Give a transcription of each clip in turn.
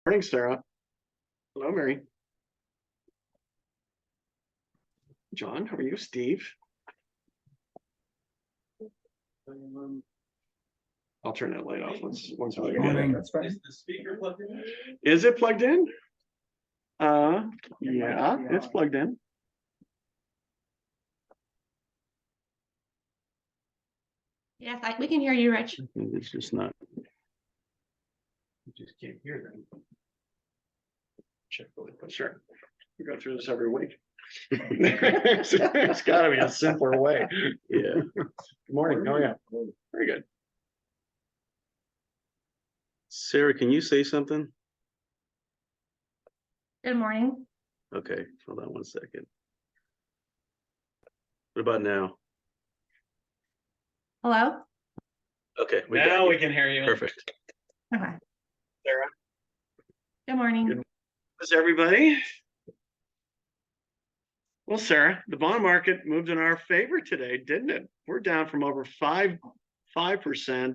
Morning, Sarah. Hello, Mary. John, how are you? Steve? I'll turn that light off once we get it. That's fine. Is the speaker plugged in? Is it plugged in? Yeah, it's plugged in. Yes, we can hear you, Rich. It's just not. You just can't hear them. Check really quick. Sure. We go through this every week. It's gotta be a simpler way. Yeah. Good morning. Oh, yeah. Very good. Sarah, can you say something? Good morning. Okay, hold on one second. What about now? Hello? Okay, Now we can hear you. Perfect. Okay. Sarah. Good morning. Good. How's everybody? Well, Sarah, the bond market moved in our favor today, didn't it? We're down from over 5%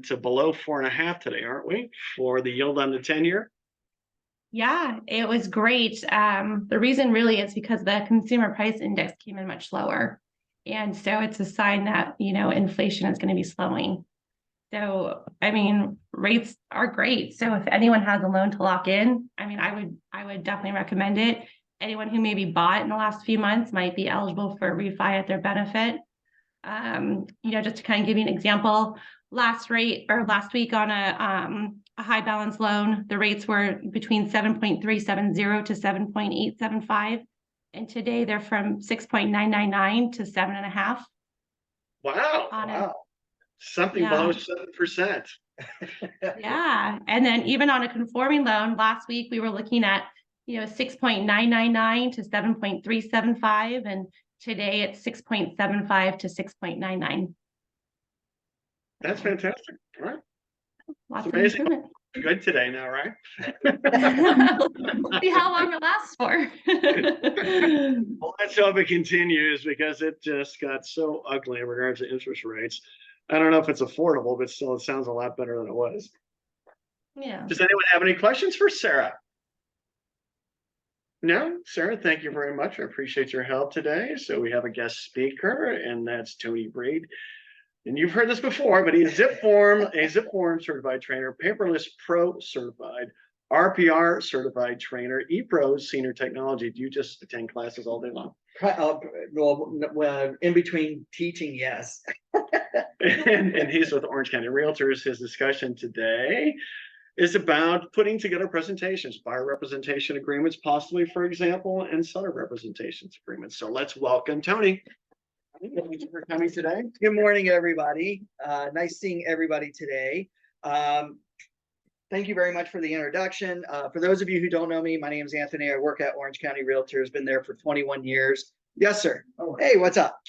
to below 4.5% today, aren't we? For the yield on the 10-year. Yeah, it was great. The reason really is because the consumer price index came in much lower. And so it's a sign that, inflation is going to be slowing. So, I mean, rates are great. So if anyone has a loan to lock in, I would definitely recommend it. Anyone who maybe bought in the last few months might be eligible for a refi at their benefit. Just to kind of give you an example, last week on a high balance loan, the rates were between 7.370 to 7.875. And today they're from 6.999 to 7.5. Wow. Something below 7%. Yeah. And then even on a conforming loan, last week we were looking at 6.999 to 7.375, and today it's 6.75 to 6.99. That's fantastic. All right. Lots of improvement. Good today now, right? See how long it lasts for. Well, let's hope it continues, because it just got so ugly in regards to interest rates. I don't know if it's affordable, but still it sounds a lot better than it was. Yeah. Does anyone have any questions for Sarah? No, Sarah, thank you very much. I appreciate your help today. So we have a guest speaker, and that's Tony Bried. And you've heard this before, but he's a zipForm certified trainer, Paperless Pro certified, RPR certified trainer, ePro senior technology. Do you just attend classes all day long? Well, in between teaching, yes. and he's with Orange County Realtors. His discussion today is about putting together presentations, buyer representation agreements, possibly, for example, and seller representations agreements. So let's welcome Tony. Thank you for coming today. Good morning, everybody. Nice seeing everybody today. Thank you very much for the introduction. For those of you who don't know me, my name is Anthony. I work at Orange County Realtors, been there for 21 years. Yes, sir. Oh, hey, what's up?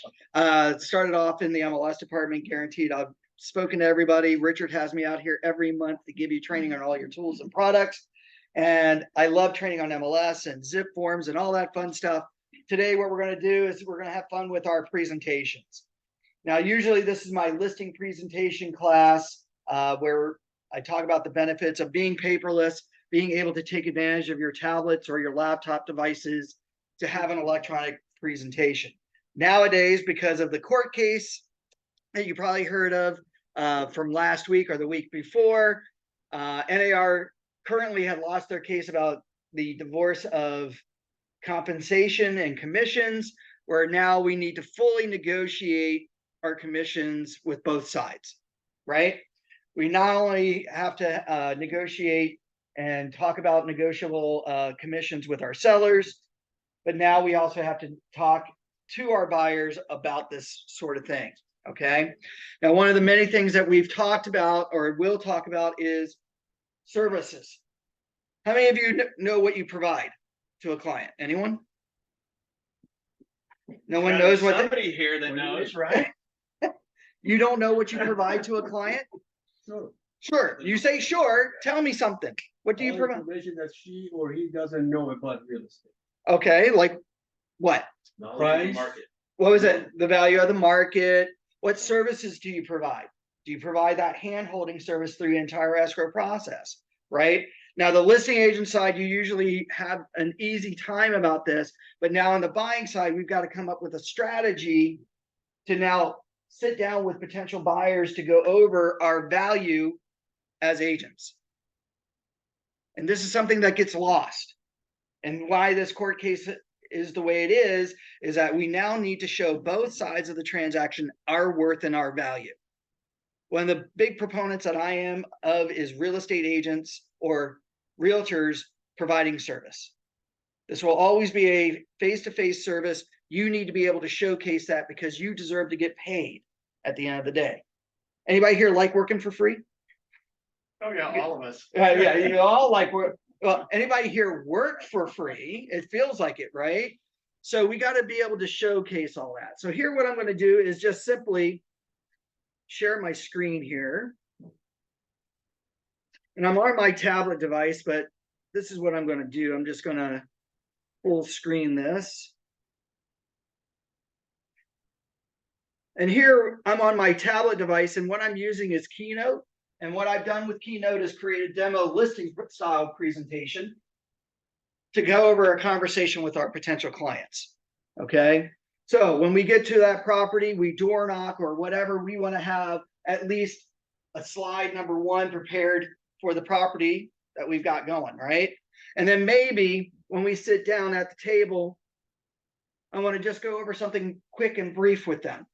Started off in the MLS department, guaranteed. I've spoken to everybody. Richard has me out here every month to give you training on all your tools and products. And I love training on MLS and zipForms and all that fun stuff. Today, what we're going to do is we're going to have fun with our presentations. Now, usually this is my listing presentation class where I talk about the benefits of being paperless, being able to take advantage of your tablets or your laptop devices to have an electronic presentation. Nowadays, because of the court case that you probably heard of from last week or the week before, NAR currently had lost their case about the divorce of compensation and commissions, where now we need to fully negotiate our commissions with both sides, right? We not only have to negotiate and talk about negotiable commissions with our sellers, but now we also have to talk to our buyers about this sort of thing, okay? Now, one of the many things that we've talked about or will talk about is services. How many of you know what you provide to a client? Anyone? No one knows what. Somebody here that knows, right? You don't know what you provide to a client? Sure. You say sure. Tell me something. What do you provide? Information that she or he doesn't know about real estate. Okay, like what? Price. What was it? The value of the market. What services do you provide? Do you provide that hand-holding service through the entire escrow process? Right? Now, the listing agent side, you usually have an easy time about this, but now on the buying side, we've got to come up with a strategy to now sit down with potential buyers to go over our value as agents. And this is something that gets lost. And why this court case is the way it is that we now need to show both sides of the transaction our worth and our value. One of the big proponents that I am of is real estate agents or realtors providing service. This will always be a face-to-face service. You need to be able to showcase that because you deserve to get paid at the end of the day. Anybody here like working for free? Oh, yeah, all of us. Yeah, you all like work. Well, anybody here work for free? It feels like it, right? So we got to be able to showcase all that. So here, what I'm going to do is just simply share my screen here. And I'm on my tablet device, but this is what I'm going to do. I'm just going to full screen this. And here I'm on my tablet device, and what I'm using is Keynote. And what I've done with Keynote is create a demo listing style presentation to go over a conversation with our potential clients. Okay. So when we get to that property, we door knock or whatever, we want to have at least a slide number one prepared for the property that we've got going, right? And then maybe when we sit down at the table, I want to just go over something quick and brief with them.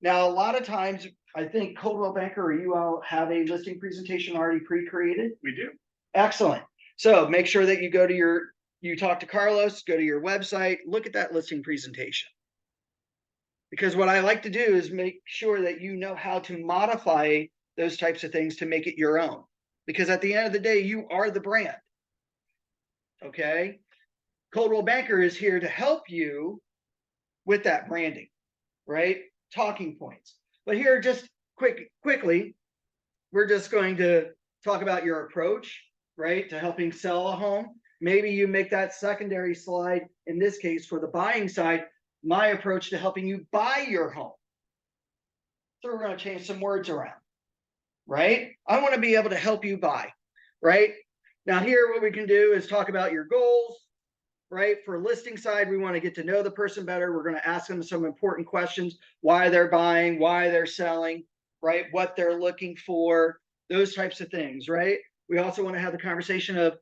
Now, a lot of times, I think Coldwell Banker or you all have a listing presentation already pre-created. We do. Excellent. So make sure that you go to you talk to Carlos, go to your website, look at that listing presentation. Because what I like to do is make sure that you know how to modify those types of things to make it your own. Because at the end of the day, you are the brand. Okay. Coldwell Banker is here to help you with that branding, right? Talking points. But here, just quickly, we're just going to talk about your approach, right, to helping sell a home. Maybe you make that secondary slide, in this case, for the buying side, my approach to helping you buy your home. So we're going to change some words around, right? I want to be able to help you buy, right? Now here, what we can do is talk about your goals, right? For listing side, we want to get to know the person better. We're going to ask them some important questions, why they're buying, why they're selling, right? What they're looking for, those types of things, right? We also want to have the conversation of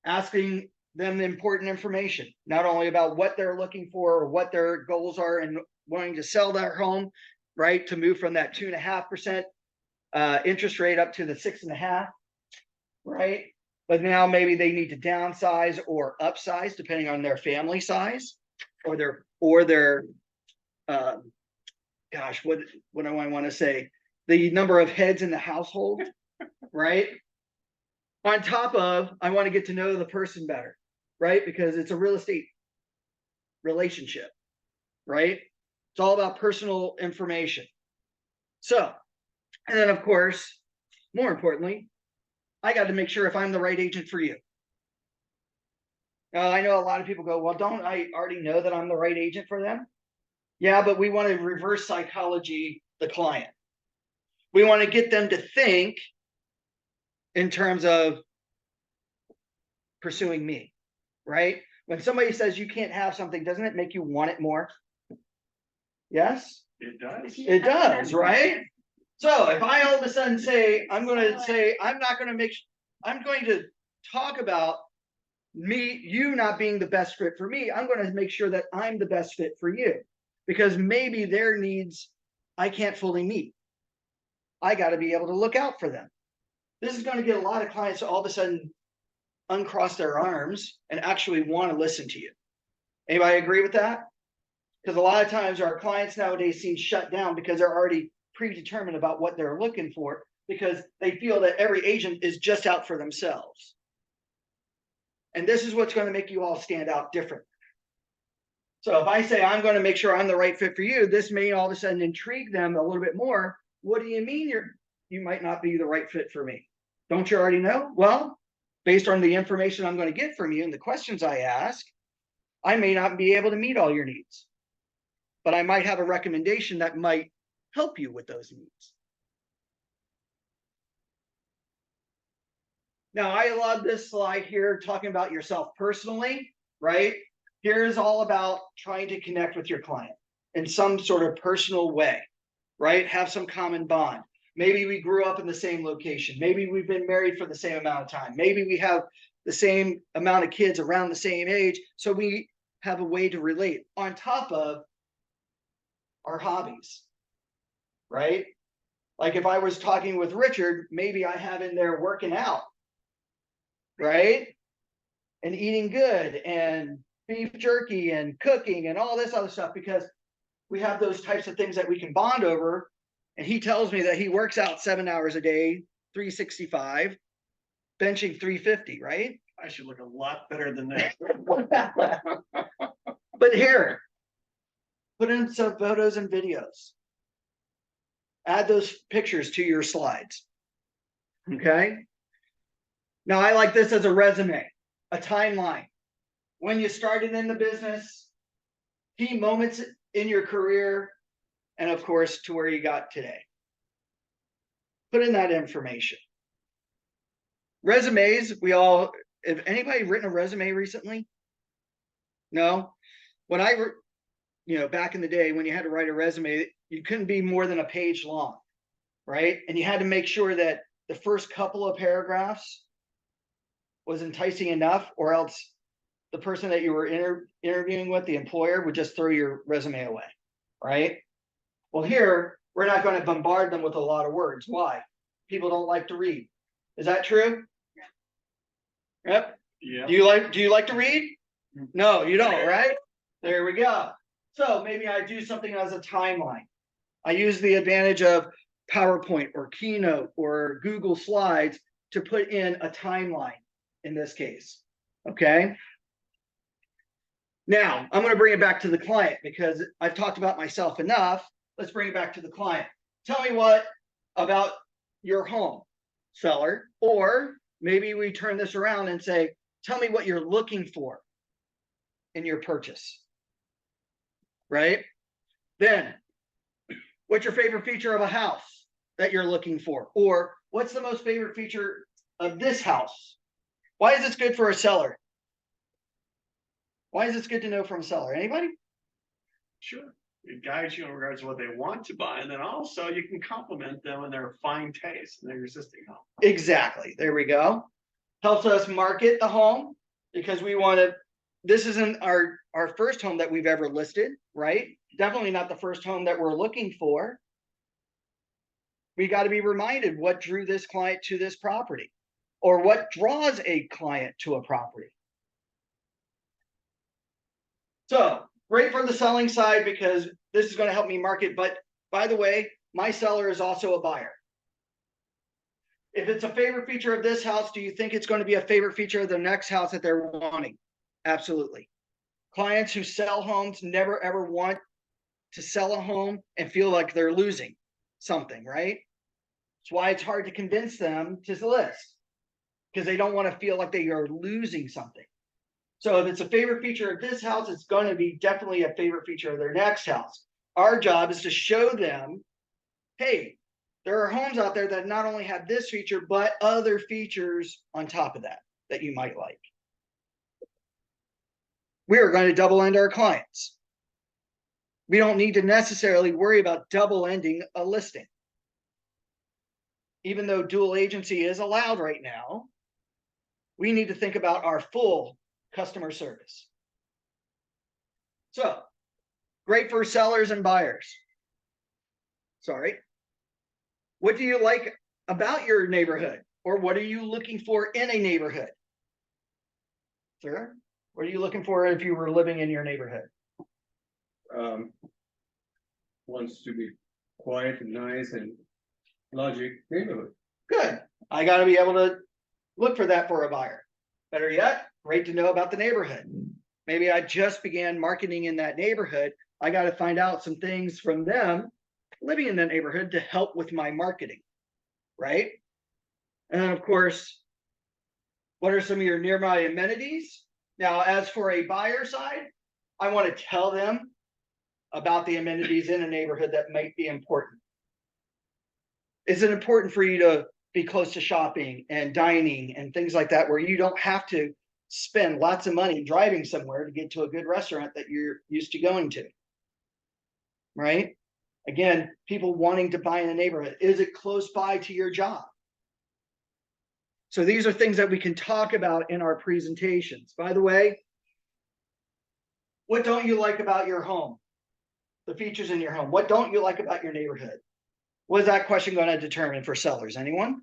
asking them the important information, not only about what they're looking for or what their goals are and wanting to sell their home, right? To move from that 2.5% interest rate up to the 6.5%, right? But now maybe they need to downsize or upsize depending on their family size or their gosh, what do I want to say? The number of heads in the household, right? On top of, I want to get to know the person better, right? Because it's a real estate relationship, right? It's all about personal information. So, and then of course, more importantly, I got to make sure if I'm the right agent for you. Now, I know a lot of people go, well, don't I already know that I'm the right agent for them? Yeah, but we want to reverse psychology the client. We want to get them to think in terms of pursuing me, right? When somebody says you can't have something, doesn't it make you want it more? Yes? It does. It does, right? So if I all of a sudden say, I'm going to talk about you not being the best fit for me. I'm going to make sure that I'm the best fit for you because maybe their needs I can't fully meet. I got to be able to look out for them. This is going to get a lot of clients to all of a sudden uncross their arms and actually want to listen to you. Anybody agree with that? Because a lot of times our clients nowadays seem shut down because they're already predetermined about what they're looking for because they feel that every agent is just out for themselves. And this is what's going to make you all stand out different. So if I say I'm going to make sure I'm the right fit for you, this may all of a sudden intrigue them a little bit more. What do you mean you might not be the right fit for me? Don't you already know? Well, based on the information I'm going to get from you and the questions I ask, I may not be able to meet all your needs, but I might have a recommendation that might help you with those needs. Now, I love this slide here talking about yourself personally, right? Here's all about trying to connect with your client in some sort of personal way, right? Have some common bond. Maybe we grew up in the same location. Maybe we've been married for the same amount of time. Maybe we have the same amount of kids around the same age. So we have a way to relate on top of our hobbies, right? Like if I was talking with Richard, maybe I have in there working out, right? And eating good and beef jerky and cooking and all this other stuff, because we have those types of things that we can bond over. And he tells me that he works out 7 hours a day, 365, benching 350, right? I should look a lot better than that. But here, put in some photos and videos. Add those pictures to your slides. Okay. Now I like this as a resume, a timeline. When you started in the business, key moments in your career, and of course, to where you got today. Put in that information. Resumes, have anybody written a resume recently? No? When back in the day, when you had to write a resume, you couldn't be more than a page long, right? And you had to make sure that the first couple of paragraphs was enticing enough, or else the person that you were interviewing with, the employer, would just throw your resume away, right? Well, here, we're not going to bombard them with a lot of words. Why? People don't like to read. Is that true? Yep. Yeah. Do you like to read? No, you don't, right? There we go. So maybe I do something as a timeline. I use the advantage of PowerPoint or Keynote or Google Slides to put in a timeline in this case. Okay. Now I'm going to bring it back to the client because I've talked about myself enough. Let's bring it back to the client. Tell me what about your home, seller, or maybe we turn this around and say, tell me what you're looking for in your purchase, right? Then what's your favorite feature of a house that you're looking for? Or what's the most favorite feature of this house? Why is this good for a seller? Why is this good to know from a seller? Anybody? Sure. It guides you in regards to what they want to buy, and then also you can compliment them in their fine taste in their existing home. Exactly. There we go. Helps us market the home because we want to. This isn't our first home that we've ever listed, right? Definitely not the first home that we're looking for. We got to be reminded what drew this client to this property, or what draws a client to a property. So great for the selling side because this is going to help me market. But by the way, my seller is also a buyer. If it's a favorite feature of this house, do you think it's going to be a favorite feature of the next house that they're wanting? Absolutely. Clients who sell homes never ever want to sell a home and feel like they're losing something, right? That's why it's hard to convince them to list, because they don't want to feel like they are losing something. So if it's a favorite feature of this house, it's going to be definitely a favorite feature of their next house. Our job is to show them, hey, there are homes out there that not only have this feature, but other features on top of that that you might like. We are going to double end our clients. We don't need to necessarily worry about double ending a listing. Even though dual agency is allowed right now, we need to think about our full customer service. So, great for sellers and buyers. Sorry. What do you like about your neighborhood? Or what are you looking for in a neighborhood? Sir, what are you looking for if you were living in your neighborhood? Wants to be quiet and nice and logic neighborhood. Good. I got to be able to look for that for a buyer. Better yet, great to know about the neighborhood. Maybe I just began marketing in that neighborhood. I got to find out some things from them living in that neighborhood to help with my marketing, right? And then, of course, what are some of your nearby amenities? Now, as for a buyer side, I want to tell them about the amenities in a neighborhood that might be important. Is it important for you to be close to shopping and dining and things like that, where you don't have to spend lots of money driving somewhere to get to a good restaurant that you're used to going to. Right? Again, people wanting to buy in a neighborhood. Is it close by to your job? So these are things that we can talk about in our presentations. By the way, what don't you like about your home? The features in your home. What don't you like about your neighborhood? What is that question going to determine for sellers? Anyone?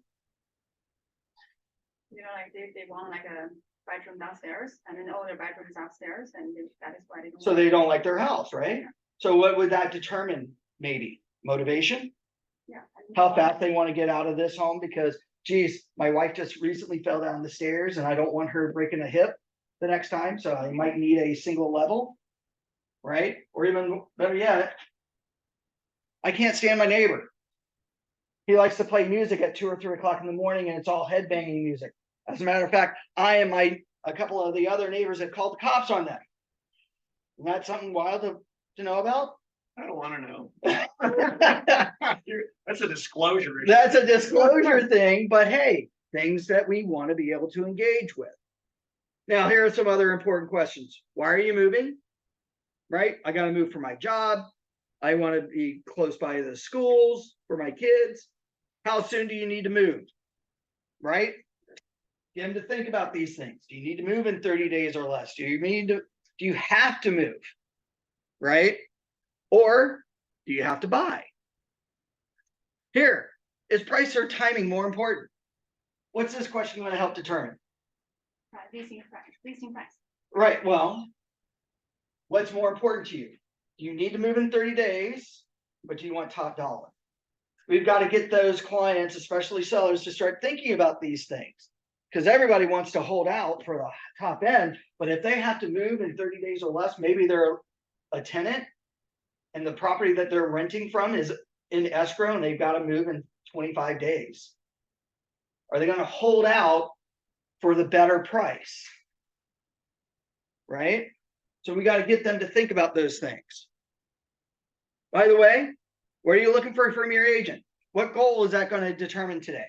You know, like they want like a bedroom downstairs and then all their bedrooms upstairs, and that is why they don't. So they don't like their house, right? So what would that determine? Maybe motivation, Yeah. how fast they want to get out of this home, because geez, my wife just recently fell down the stairs and I don't want her breaking a hip the next time, so I might need a single level, right? Or even better yet, I can't stand my neighbor. He likes to play music at 2 or 3 o'clock in the morning, and it's all headbanging music. As a matter of fact, I and a couple of the other neighbors have called the cops on them. Isn't that something wild to know about? I don't want to know. That's a disclosure. That's a disclosure thing, but hey, things that we want to be able to engage with. Now, here are some other important questions. Why are you moving? Right? I got to move for my job. I want to be close by the schools for my kids. How soon do you need to move? Right? Get them to think about these things. Do you need to move in 30 days or less? Do you have to move? Right? Or do you have to buy? Here, is price or timing more important? What's this question going to help determine? Leasing price. Right, well, what's more important to you? Do you need to move in 30 days, but do you want top dollar? We've got to get those clients, especially sellers, to start thinking about these things, because everybody wants to hold out for the top end, but if they have to move in 30 days or less, maybe they're a tenant and the property that they're renting from is in escrow and they've got to move in 25 days. Are they going to hold out for the better price? Right? So we got to get them to think about those things. By the way, what are you looking for from your agent? What goal is that going to determine today?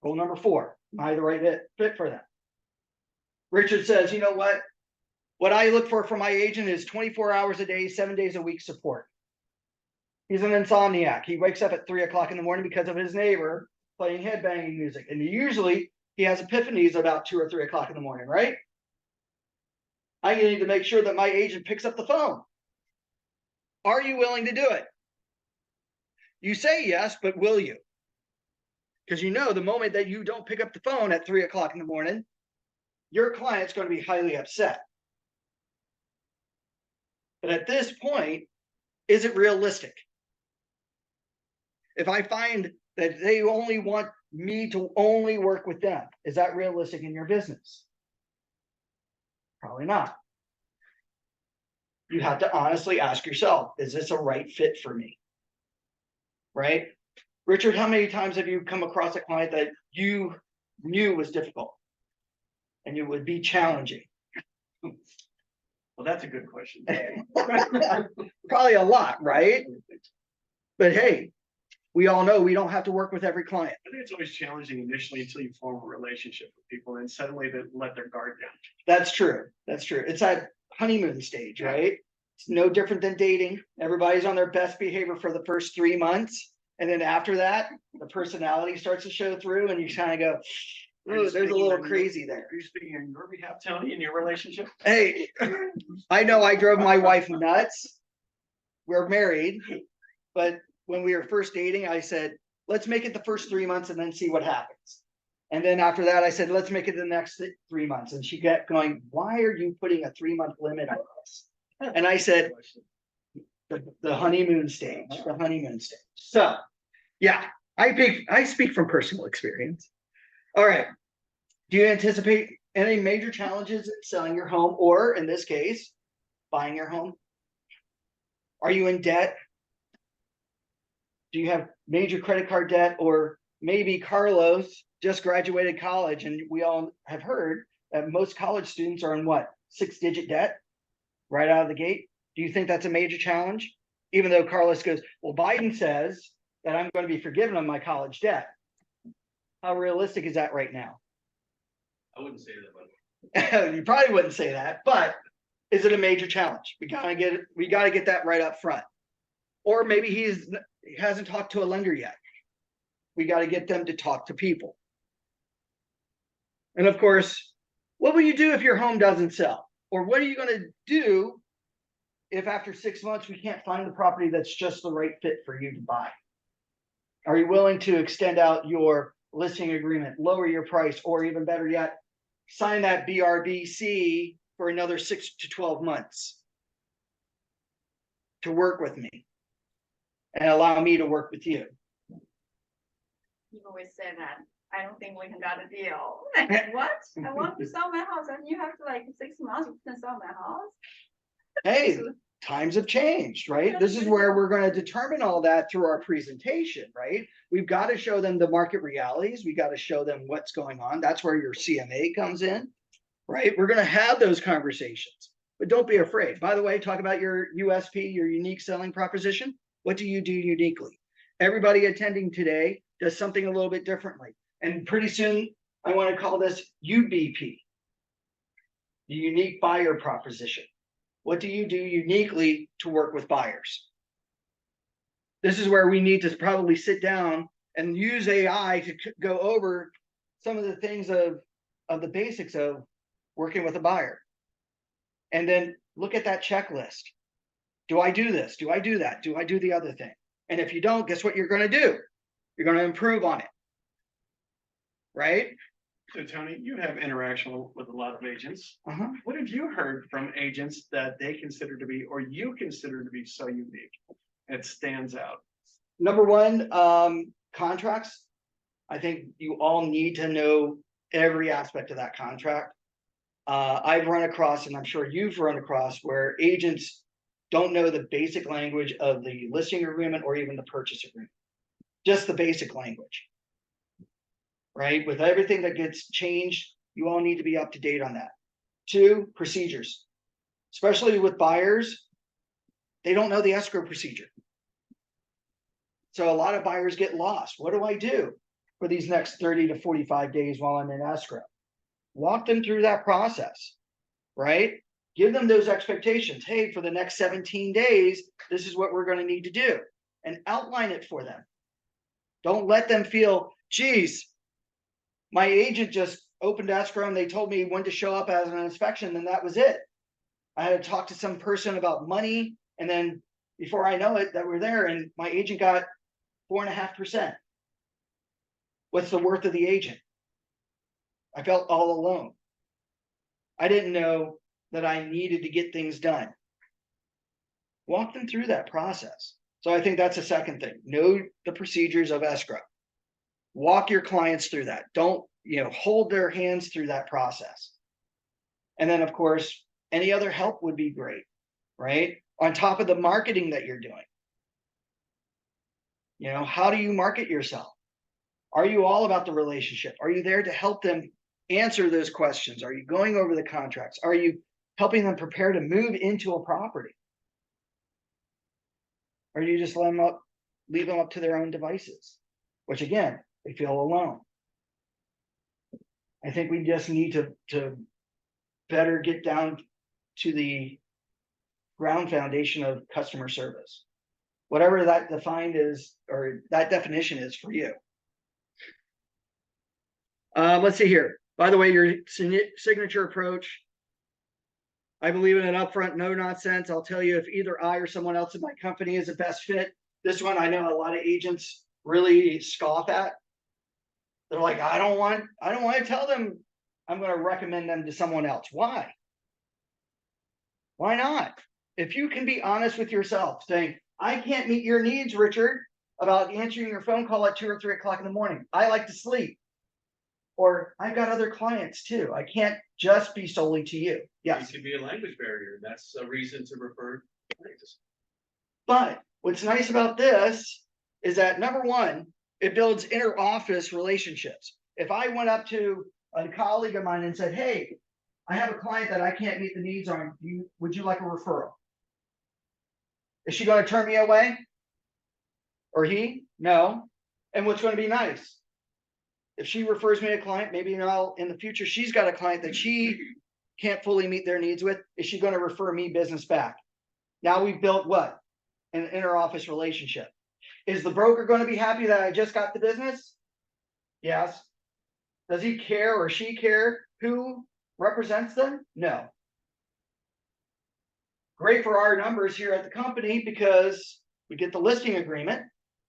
Goal number 4, am I the right fit for them? Richard says, you know what? What I look for from my agent is 24 hours a day, 7 days a week support. He's an insomniac. He wakes up at 3 o'clock in the morning because of his neighbor playing headbanging music. And usually he has epiphanies about 2 or 3 o'clock in the morning, right? I need to make sure that my agent picks up the phone. Are you willing to do it? You say yes, but will you? Because you know the moment that you don't pick up the phone at 3 o'clock in the morning, your client's going to be highly upset. But at this point, is it realistic? If I find that they only want me to only work with them, is that realistic in your business? Probably not. You have to honestly ask yourself, is this a right fit for me? Right? Richard, how many times have you come across a client that you knew was difficult and it would be challenging? Well, that's a good question. Probably a lot, right? But hey, we all know we don't have to work with every client. I think it's always challenging initially until you form a relationship with people and suddenly they let their guard down. That's true. That's true. It's that honeymoon stage, right? It's no different than dating. Everybody's on their best behavior for the first 3 months. And then after that, the personality starts to show through and you kind of go, ooh, there's a little crazy there. Are you speaking on your behalf, Tony, in your relationship? Hey, I know I drove my wife nuts. We're married, but when we were first dating, I said, let's make it the first 3 months and then see what happens. And then after that, I said, let's make it the next 3 months. And she kept going, why are you putting a 3-month limit on us? And I said, the honeymoon stage, the honeymoon stage. So yeah, I speak from personal experience. All right. Do you anticipate any major challenges in selling your home, or in this case, buying your home? Are you in debt? Do you have major credit card debt? Or maybe Carlos just graduated college and we all have heard that most college students are in what? 6-digit debt right out of the gate. Do you think that's a major challenge? Even though Carlos goes, well, Biden says that I'm going to be forgiven on my college debt. How realistic is that right now? I wouldn't say that, but. You probably wouldn't say that, but is it a major challenge? We gotta get that right up front. Or maybe he hasn't talked to a lender yet. We got to get them to talk to people. And of course, what will you do if your home doesn't sell? Or what are you going to do if after 6 months we can't find the property that's just the right fit for you to buy? Are you willing to extend out your listing agreement, lower your price, or even better yet, sign that BRBC for another 6 to 12 months to work with me and allow me to work with you? You always say that. I don't think we can got a deal. Like, what? I want to sell my house and you have to like 6 months to sell my house. Hey, times have changed, right? This is where we're going to determine all that through our presentation, right? We've got to show them the market realities. We got to show them what's going on. That's where your CMA comes in, right? We're going to have those conversations, but don't be afraid. By the way, talk about your USP, your unique selling proposition. What do you do uniquely? Everybody attending today does something a little bit differently. And pretty soon, I want to call this UBP, the unique buyer proposition. What do you do uniquely to work with buyers? This is where we need to probably sit down and use AI to go over some of the things of the basics of working with a buyer. And then look at that checklist. Do I do this? Do I do that? Do I do the other thing? And if you don't, guess what you're going to do? You're going to improve on it. Right? So Tony, you have interaction with a lot of agents. Uh-huh. What have you heard from agents that they consider to be, or you consider to be so unique? It stands out. Number one, contracts. I think you all need to know every aspect of that contract. I've run across, and I'm sure you've run across, where agents don't know the basic language of the listing agreement or even the purchase agreement. Just the basic language. Right? With everything that gets changed, you all need to be up to date on that. 2, procedures. Especially with buyers, they don't know the escrow procedure. So a lot of buyers get lost. What do I do for these next 30 to 45 days while I'm in escrow? Walk them through that process, right? Give them those expectations. Hey, for the next 17 days, this is what we're going to need to do, and outline it for them. Don't let them feel, geez, my agent just opened escrow and they told me when to show up as an inspection, and that was it. I had to talk to some person about money, and then before I know it, that we're there, and my agent got 4.5%. What's the worth of the agent? I felt all alone. I didn't know that I needed to get things done. Walk them through that process. So I think that's the second thing. Know the procedures of escrow. Walk your clients through that. Don't, hold their hands through that process. And then, of course, any other help would be great, right? On top of the marketing that you're doing. How do you market yourself? Are you all about the relationship? Are you there to help them answer those questions? Are you going over the contracts? Are you helping them prepare to move into a property? Or do you just leave them up to their own devices, which again, they feel alone. I think we just need to better get down to the ground foundation of customer service, whatever that defined is, or that definition is for you. Let's see here. By the way, your signature approach, I believe in an upfront, no nonsense. I'll tell you if either I or someone else in my company is the best fit. This one, I know a lot of agents really scoff at. They're like, I don't want to tell them I'm going to recommend them to someone else. Why? Why not? If you can be honest with yourself, saying, I can't meet your needs, Richard, about answering your phone call at 2 or 3 o'clock in the morning. I like to sleep. Or I've got other clients too. I can't just be solely to you. Yes. It could be a language barrier. That's a reason to refer. But what's nice about this is that, number one, it builds inter-office relationships. If I went up to a colleague of mine and said, hey, I have a client that I can't meet the needs on, would you like a referral? Is she going to turn me away? Or he? No. And what's going to be nice if she refers me a client, maybe now in the future, she's got a client that she can't fully meet their needs with. Is she going to refer me business back? Now we've built what? An inter-office relationship. Is the broker going to be happy that I just got the business? Yes. Does he care or she care who represents them? No. Great for our numbers here at the company because we get the listing agreement,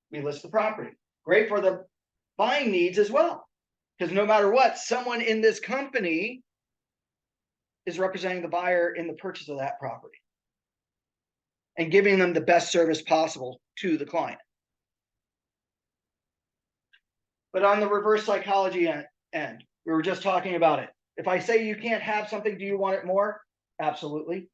we list the property. Great for the buying needs as well. Because no matter what, someone in this company is representing the buyer in the purchase of that property and giving them the best service possible to the client. But on the reverse psychology end, we were just talking about it. If I say you can't have something, do you want it more? Absolutely.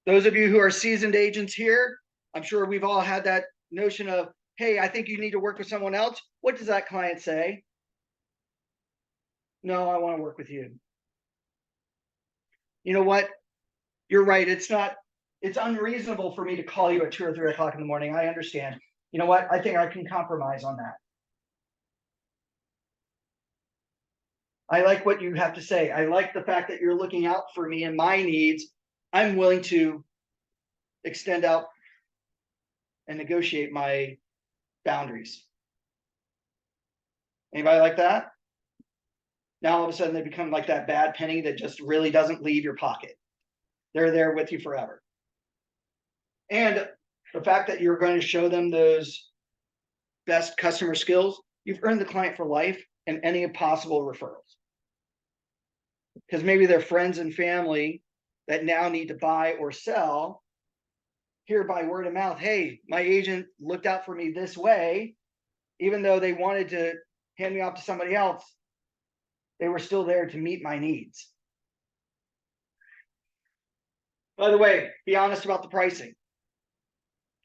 Those of you who are seasoned agents here, I'm sure we've all had that notion of, hey, I think you need to work with someone else. What does that client say? No, I want to work with you. You know what? You're right. It's unreasonable for me to call you at 2 or 3 o'clock in the morning. I understand. You know what? I think I can compromise on that. I like what you have to say. I like the fact that you're looking out for me and my needs. I'm willing to extend out and negotiate my boundaries. Anybody like that? Now all of a sudden they become like that bad penny that just really doesn't leave your pocket. They're there with you forever. And the fact that you're going to show them those best customer skills, you've earned the client for life and any possible referrals. Because maybe they're friends and family that now need to buy or sell, hear by word of mouth, hey, my agent looked out for me this way, even though they wanted to hand me off to somebody else, they were still there to meet my needs. By the way, be honest about the pricing.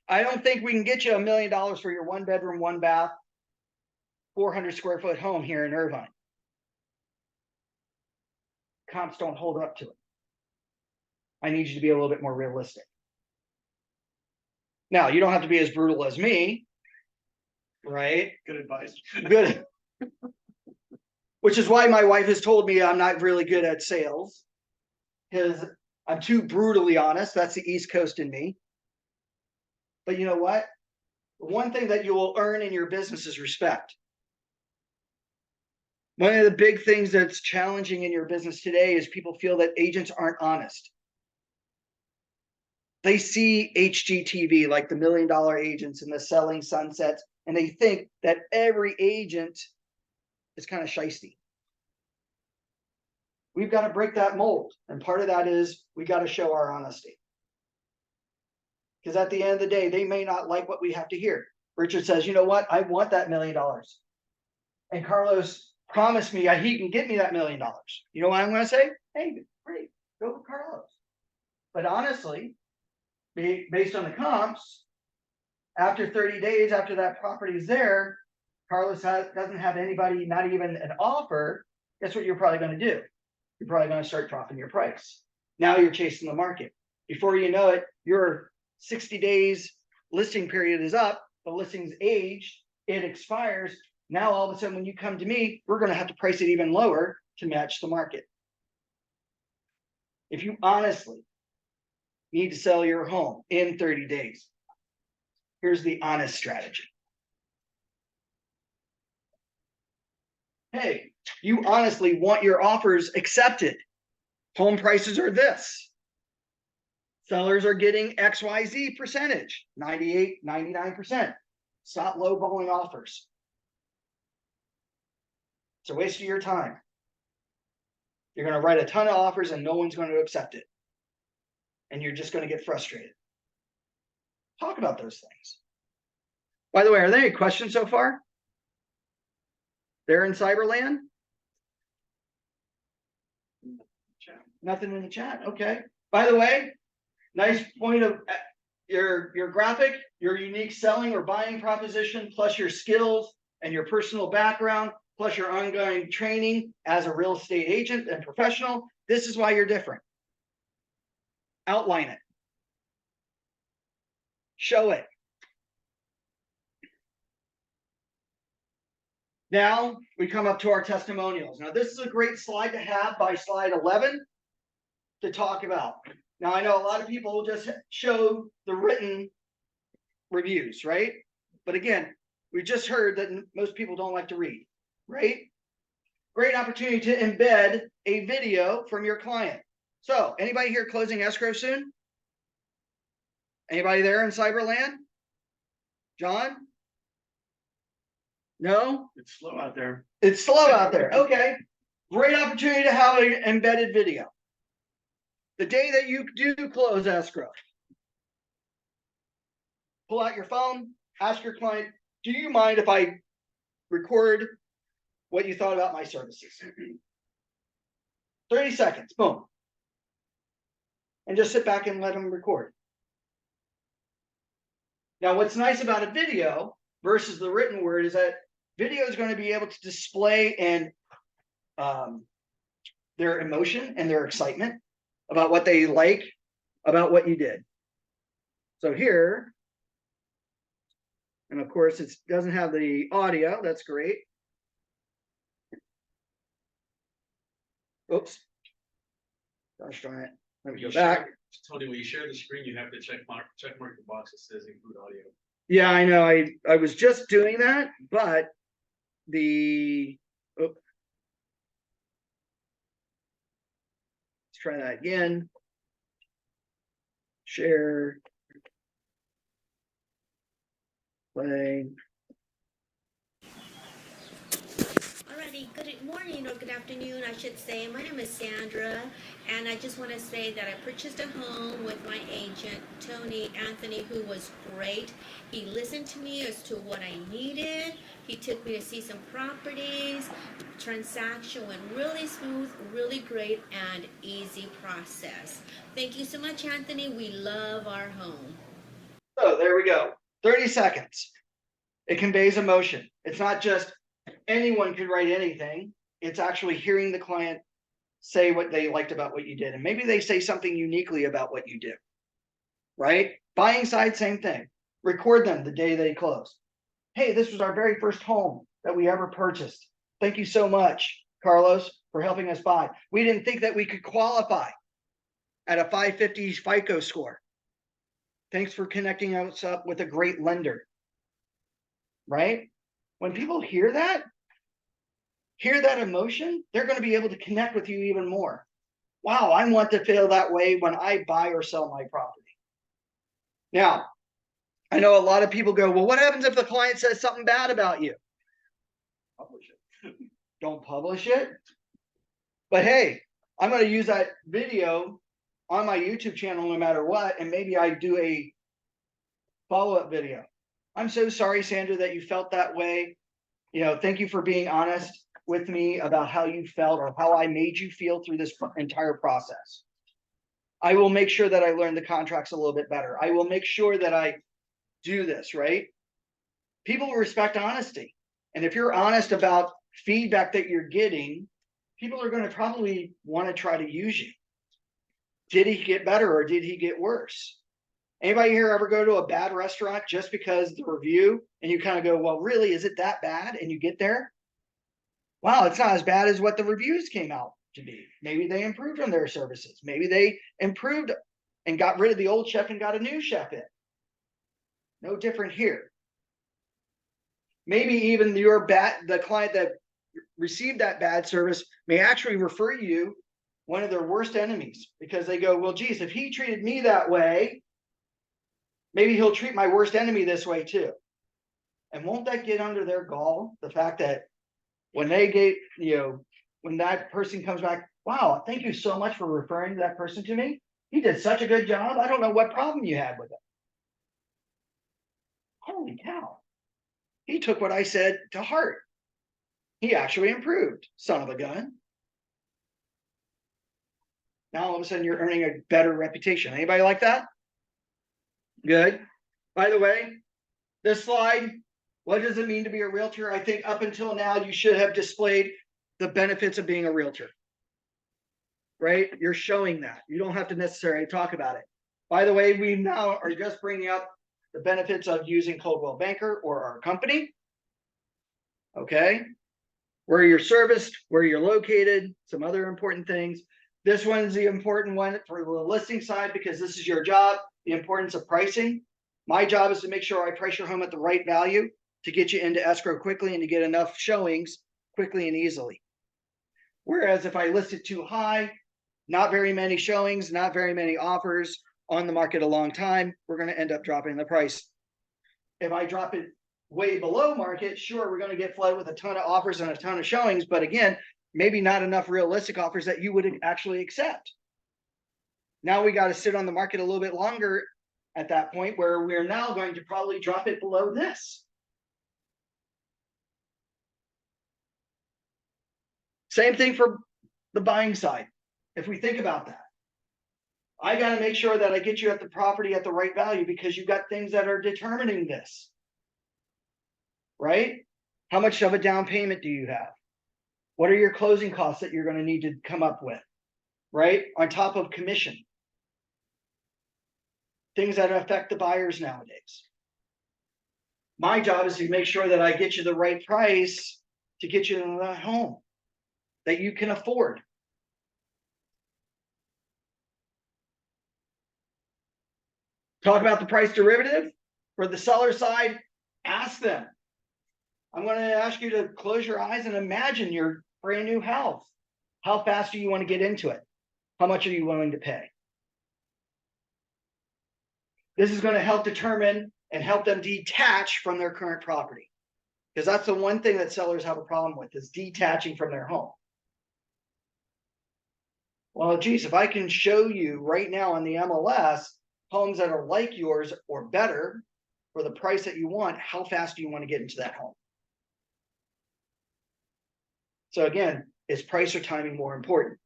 I don't think we can get you $1 million for your 1-bedroom, 1-bath, 400 square foot home here in Irvine. Comps don't hold up to it. I need you to be a little bit more realistic. Now, you don't have to be as brutal as me, right? Good advice. Good. Which is why my wife has told me I'm not really good at sales, because I'm too brutally honest. That's the East Coast in me. But you know what? One thing that you will earn in your business is respect. One of the big things that's challenging in your business today is people feel that agents aren't honest. They see HGTV, like the $1 million agents and the selling sunsets, and they think that every agent is kind of shisty. We've got to break that mold. And part of that is we got to show our honesty. Because at the end of the day, they may not like what we have to hear. Richard says, you know what? I want that $1 million. And Carlos promised me he can get me that $1 million. You know what I'm going to say? Hey, great, go with Carlos. But honestly, based on the comps, after 30 days, after that property is there, Carlos doesn't have anybody, not even an offer. Guess what you're probably going to do? You're probably going to start dropping your price. Now you're chasing the market. Before you know it, your 60 days listing period is up. The listing's aged. It expires. Now all of a sudden, when you come to me, we're going to have to price it even lower to match the market. If you honestly need to sell your home in 30 days, here's the honest strategy. Hey, you honestly want your offers accepted. Home prices are this. Sellers are getting XYZ percentage, 98, 99%. Stop lowballing offers. It's a waste of your time. You're going to write a ton of offers and no one's going to accept it. And you're just going to get frustrated. Talk about those things. By the way, are there any questions so far? They're in Cyberland? Nothing in the chat. Okay. By the way, nice point of your graphic, your unique selling or buying proposition, plus your skills and your personal background, plus your ongoing training as a real estate agent and professional. This is why you're different. Outline it. Show it. Now we come up to our testimonials. Now, this is a great slide to have by slide 11 to talk about. Now, I know a lot of people will just show the written reviews, right? But again, we just heard that most people don't like to read, right? Great opportunity to embed a video from your client. So, anybody here closing escrow soon? Anybody there in Cyberland? John? No? It's slow out there. It's slow out there. Okay. Great opportunity to have an embedded video. The day that you do close escrow, pull out your phone, ask your client, do you mind if I record what you thought about my services? 30 seconds, boom. And just sit back and let them record. Now, what's nice about a video versus the written word is that video is going to be able to display and their emotion and their excitement about what they like about what you did. So here, and of course it doesn't have the audio, that's great. Oops. Gosh darn it. Let me go back. Tony, when you share the screen, you have to check mark the box that says include audio. Yeah, I know. I was just doing that, but the let's try that again. Share. Play. Alrighty, good morning or good afternoon, I should say. My name is Sandra, and I just want to say that I purchased a home with my agent, Tony Anthony, who was great. He listened to me as to what I needed. He took me to see some properties. Transaction went really smooth, really great, and easy process. Thank you so much, Anthony. We love our home. So there we go. 30 seconds. It conveys emotion. It's not just anyone could write anything. It's actually hearing the client say what they liked about what you did. And maybe they say something uniquely about what you do, right? Buying side, same thing. Record them the day they close. Hey, this was our very first home that we ever purchased. Thank you so much, Carlos, for helping us buy. We didn't think that we could qualify at a 550 FICO score. Thanks for connecting us up with a great lender, right? When people hear that emotion, they're going to be able to connect with you even more. Wow, I want to feel that way when I buy or sell my property. Now, I know a lot of people go, well, what happens if the client says something bad about you? Publish it. Don't publish it. But hey, I'm going to use that video on my YouTube channel no matter what, and maybe I do a follow-up video. I'm so sorry, Sandra, that you felt that way. You know, thank you for being honest with me about how you felt or how I made you feel through this entire process. I will make sure that I learn the contracts a little bit better. I will make sure that I do this, right? People respect honesty. And if you're honest about feedback that you're getting, people are going to probably want to try to use you. Did he get better or did he get worse? Anybody here ever go to a bad restaurant just because the review and you kind of go, well, really, is it that bad? And you get there, wow, it's not as bad as what the reviews came out to be. Maybe they improved on their services. Maybe they improved and got rid of the old chef and got a new chef in. No different here. Maybe even the client that received that bad service may actually refer you one of their worst enemies because they go, well, geez, if he treated me that way, maybe he'll treat my worst enemy this way too. And won't that get under their gall? The fact that when they get, when that person comes back, wow, thank you so much for referring that person to me. He did such a good job. I don't know what problem you had with it. Holy cow. He took what I said to heart. He actually improved, son of a gun. Now all of a sudden you're earning a better reputation. Anybody like that? Good. By the way, this slide, what does it mean to be a realtor? I think up until now, you should have displayed the benefits of being a realtor, right? You're showing that. You don't have to necessarily talk about it. By the way, we now are just bringing up the benefits of using Coldwell Banker or our company. Okay. where you're serviced, where you're located, some other important things. This one's the important one for the listing side because this is your job, the importance of pricing. My job is to make sure I price your home at the right value to get you into escrow quickly and to get enough showings quickly and easily. Whereas if I list it too high, not very many showings, not very many offers, on the market a long time, we're going to end up dropping the price. If I drop it way below market, sure, we're going to get flooded with a ton of offers and a ton of showings, but again, maybe not enough realistic offers that you would actually accept. Now we got to sit on the market a little bit longer at that point where we're now going to probably drop it below this. Same thing for the buying side. If we think about that, I got to make sure that I get you at the property at the right value because you've got things that are determining this, right? How much of a down payment do you have? What are your closing costs that you're going to need to come up with, right? On top of commission. Things that affect the buyers nowadays. My job is to make sure that I get you the right price to get you in that home that you can afford. Talk about the price derivative. For the seller side, ask them. I'm going to ask you to close your eyes and imagine your brand new house. How fast do you want to get into it? How much are you willing to pay? This is going to help determine and help them detach from their current property. Because that's the one thing that sellers have a problem with is detaching from their home. Well, geez, if I can show you right now on the MLS homes that are like yours or better for the price that you want, how fast do you want to get into that home? So again, is price or timing more important?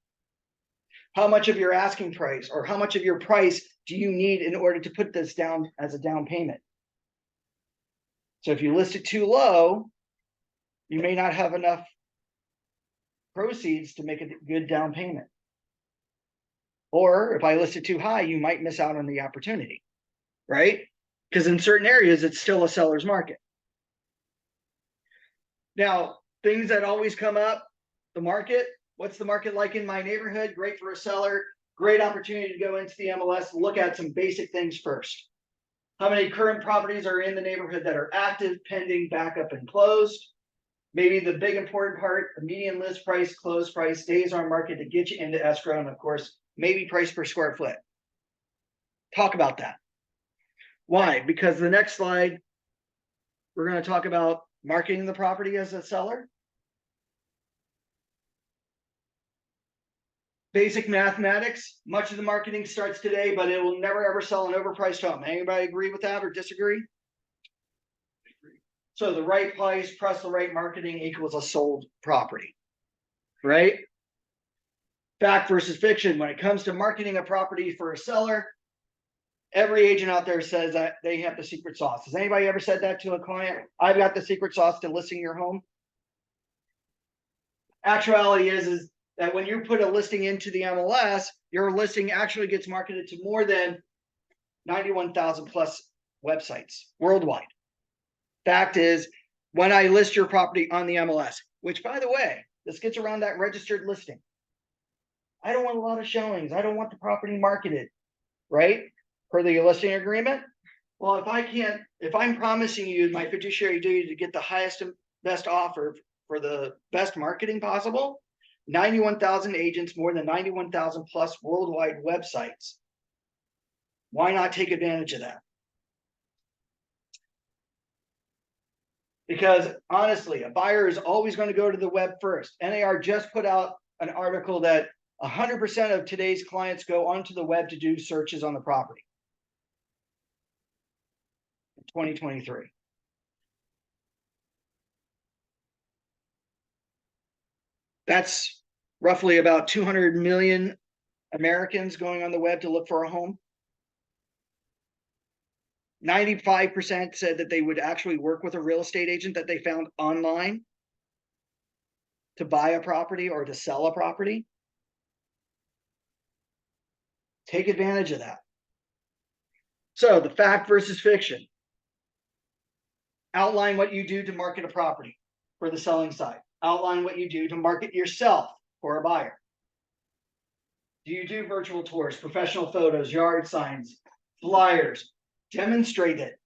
How much of your asking price or how much of your price do you need in order to put this down as a down payment? So if you list it too low, you may not have enough proceeds to make a good down payment. Or if I list it too high, you might miss out on the opportunity, right? Because in certain areas, it's still a seller's market. Now, things that always come up, the market. What's the market like in my neighborhood? Great for a seller. Great opportunity to go into the MLS, look at some basic things first. How many current properties are in the neighborhood that are active, pending, backup, and closed? Maybe the big important part, the median list price, close price, days on market to get you into escrow, and of course, maybe price per square foot. Talk about that. Why? Because the next slide, we're going to talk about marketing the property as a seller. Basic mathematics, much of the marketing starts today, but it will never ever sell an overpriced home. Anybody agree with that or disagree? So the right price plus the right marketing equals a sold property, right? Fact versus fiction. When it comes to marketing a property for a seller, every agent out there says that they have the secret sauce. Has anybody ever said that to a client? I've got the secret sauce to listing your home. Actuality is that when you put a listing into the MLS, your listing actually gets marketed to more than 91,000 plus websites worldwide. Fact is, when I list your property on the MLS, which by the way, this gets around that registered listing. I don't want a lot of showings. I don't want the property marketed, right? Per the listing agreement. Well, if I'm promising you my fiduciary duty to get the highest and best offer for the best marketing possible, 91,000 agents, more than 91,000 plus worldwide websites. Why not take advantage of that? Because honestly, a buyer is always going to go to the web first. NAR just put out an article that 100% of today's clients go onto the web to do searches on the property. In 2023. That's roughly about 200 million Americans going on the web to look for a home. 95% said that they would actually work with a real estate agent that they found online to buy a property or to sell a property. Take advantage of that. So the fact versus fiction. Outline what you do to market a property for the selling side. Outline what you do to market yourself for a buyer. Do you do virtual tours, professional photos, yard signs, flyers? Demonstrate it.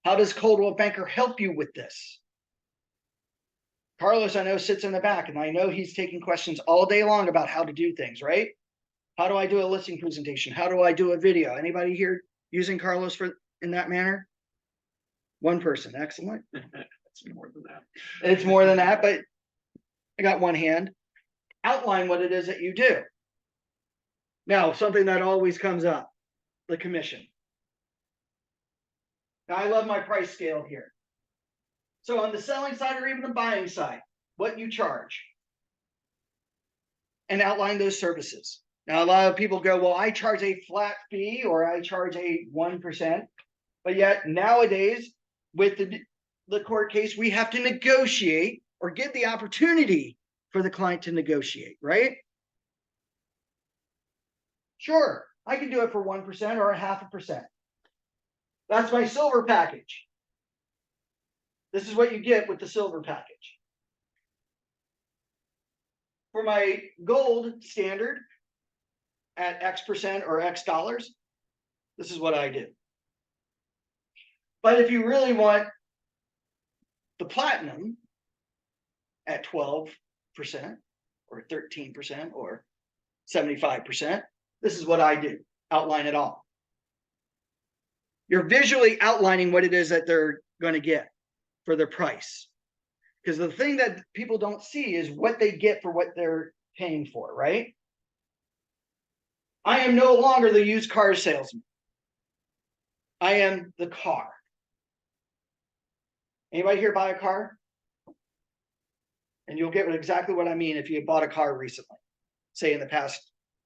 How does Coldwell Banker help you with this? Carlos, I know, sits in the back, and I know he's taking questions all day long about how to do things, right? How do I do a listing presentation? How do I do a video? Anybody here using Carlos in that manner? One person, excellent. It's more than that. It's more than that, but I got one hand. Outline what it is that you do. Now, something that always comes up, the commission. Now, I love my price scale here. So on the selling side or even the buying side, what you charge. And outline those services. Now, a lot of people go, well, I charge a flat fee or I charge a 1%. But yet nowadays, with the court case, we have to negotiate or give the opportunity for the client to negotiate, right? Sure, I can do it for 1% or a 0.5%. That's my silver package. This is what you get with the silver package. For my gold standard at X% or X dollars, this is what I do. But if you really want the platinum at 12% or 13% or 75%, this is what I do. Outline it all. You're visually outlining what it is that they're going to get for their price. Because the thing that people don't see is what they get for what they're paying for, right? I am no longer the used car salesman. I am the car. Anybody here buy a car? And you'll get exactly what I mean if you bought a car recently, say in the past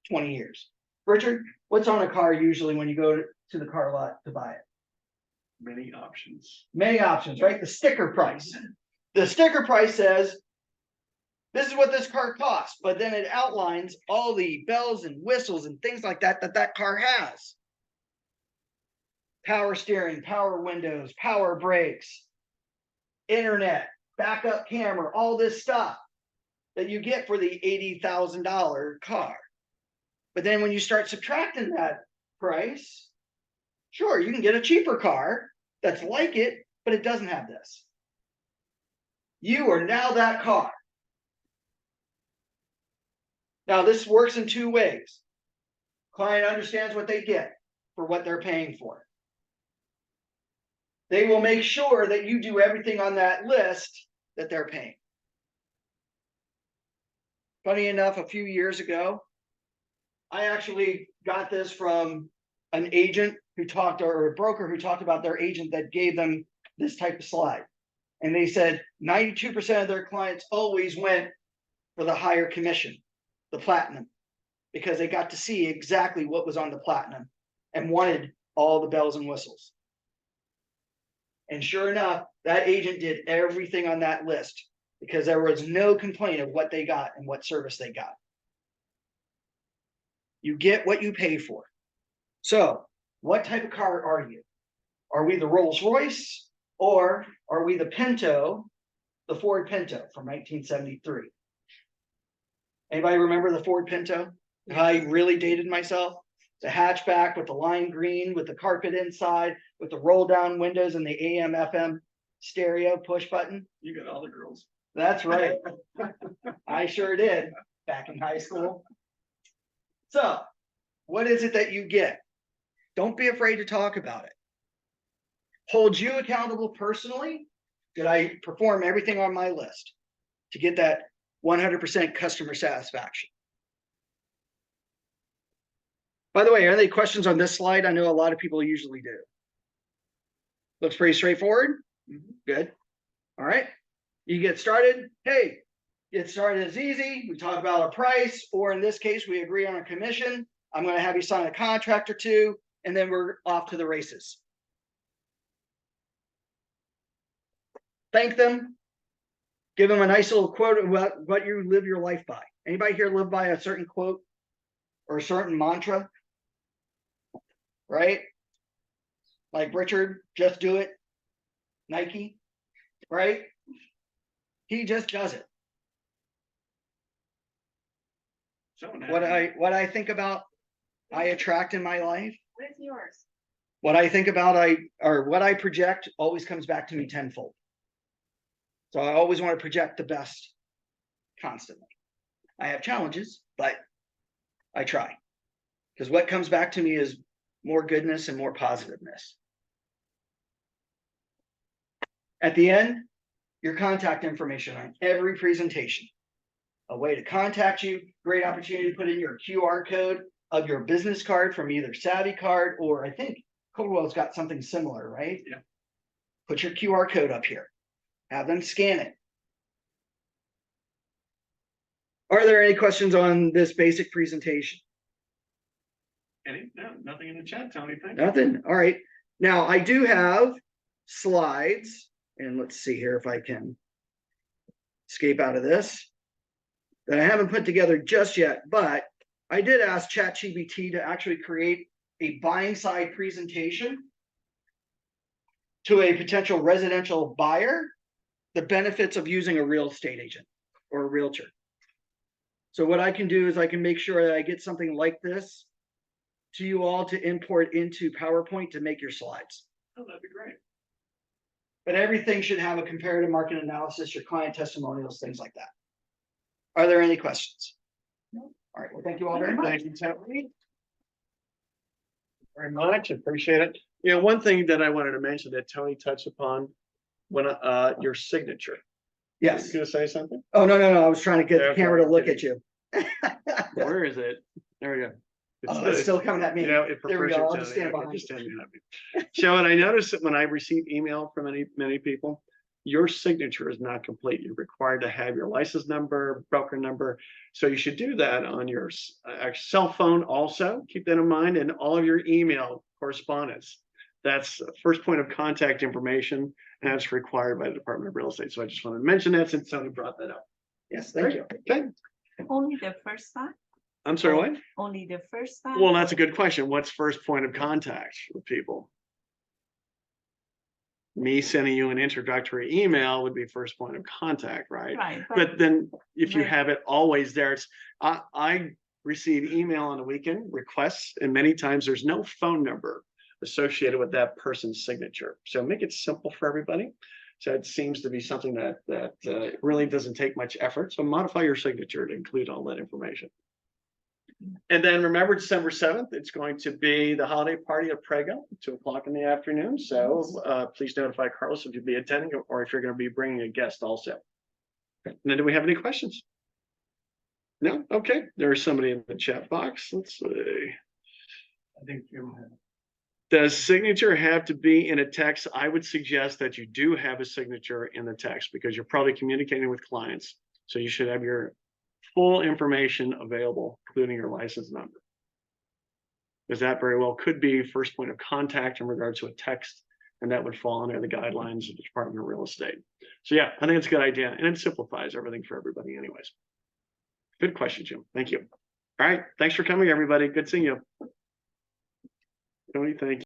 20 years. Richard, what's on a car usually when you go to the car lot to buy it? Many options. Many options, right? The sticker price. The sticker price says, this is what this car costs, but then it outlines all the bells and whistles and things like that that car has. Power steering, power windows, power brakes, internet, backup camera, all this stuff that you get for the $80,000 car. But then when you start subtracting that price, sure, you can get a cheaper car that's like it, but it doesn't have this. You are now that car. Now, this works in two ways. Client understands what they get for what they're paying for. They will make sure that you do everything on that list that they're paying. Funny enough, a few years ago, I actually got this from an agent who talked, or a broker who talked about their agent that gave them this type of slide. And they said 92% of their clients always went for the higher commission, the platinum, because they got to see exactly what was on the platinum and wanted all the bells and whistles. And sure enough, that agent did everything on that list because there was no complaint of what they got and what service they got. You get what you pay for. So, what type of car are you? Are we the Rolls Royce or are we the Pinto, the Ford Pinto from 1973? Anybody remember the Ford Pinto? How I really dated myself? The hatchback with the lime green, with the carpet inside, with the roll down windows and the AM FM stereo push button. You got all the girls. That's right. I sure did back in high school. So, what is it that you get? Don't be afraid to talk about it. Hold you accountable personally. Did I perform everything on my list to get that 100% customer satisfaction? By the way, are there any questions on this slide? I know a lot of people usually do. Looks pretty straightforward. Good. All right. You get started. Hey, get started is easy. We talk about a price, or in this case, we agree on a commission. I'm going to have you sign a contract or two, and then we're off to the races. Thank them. Give them a nice little quote of what you live your life by. Anybody here live by a certain quote or a certain mantra? Right? Like Richard, just do it. Nike, right? He just does it. So What I think about, I attract in my life. What is yours? What I think about, what I project always comes back to me tenfold. So I always want to project the best constantly. I have challenges, but I try. Because what comes back to me is more goodness and more positiveness. At the end, your contact information on every presentation. A way to contact you, great opportunity to put in your QR code of your business card from either Savvy Card or I think Coldwell's got something similar, right? Yeah. Put your QR code up here. Have them scan it. Are there any questions on this basic presentation? No, nothing in the chat, Tony. Thank you. Nothing. All right. Now I do have slides, and let's see here if I can escape out of this that I haven't put together just yet, but I did ask ChatGPT to actually create a buying side presentation to a potential residential buyer, the benefits of using a real estate agent or a realtor. So what I can do is I can make sure that I get something like this to you all to import into PowerPoint to make your slides. Oh, that'd be great. But everything should have a comparative market analysis, your client testimonials, things like that. Are there any questions? No. All right. Well, thank you all very much. Thank you, Tony. Very much. Appreciate it. You know, one thing that I wanted to mention that Tony touched upon when your signature. Yes. You gonna say something? Oh, no. I was trying to get the Okay, camera to look kidding. at you. Where is it? There we go. It's still coming at me. You know, it There we prefers go. you, I'll just Tony. stand Okay, behind just you. stand behind me. So, and I noticed that when I receive email from many people, your signature is not complete. You're required to have your license number, broker number. So you should do that on your cell phone also. Keep that in mind, and all of your email correspondence. That's first point of contact information, and that's required by the Department of Real Estate. So I just wanted to mention that since Tony brought that up. Yes, thank you. Okay. Only the first time? I'm sorry, what? Only the first time? Well, that's a good question. What's first point of contact with people? Me sending you an introductory email would be first point of contact, right? Right. But then if you Right. have it always there, it's I receive email on the weekend requests, and many times there's no phone number associated with that person's signature. So make it simple for everybody. So it seems to be something that really doesn't take much effort. So modify your signature to include all that information. And then remember, December 7th, it's going to be the holiday party at Prego, 2:00 in the afternoon. So please notify Carlos if you'll be attending or if you're going to be bringing a guest also. And then do we have any questions? No? Okay. There's somebody in the chat box. Let's see. I think Jim had. Does signature have to be in a text? I would suggest that you do have a signature in the text because you're probably communicating with clients. So you should have your full information available, including your license number. Because that very well could be first point of contact in regards to a text, and that would fall under the guidelines of the Department of Real Estate. So yeah, I think it's a good idea, and it simplifies everything for everybody anyways. Good question, Jim. Thank you. All right. Thanks for coming, everybody. Good seeing you. Tony, thank you.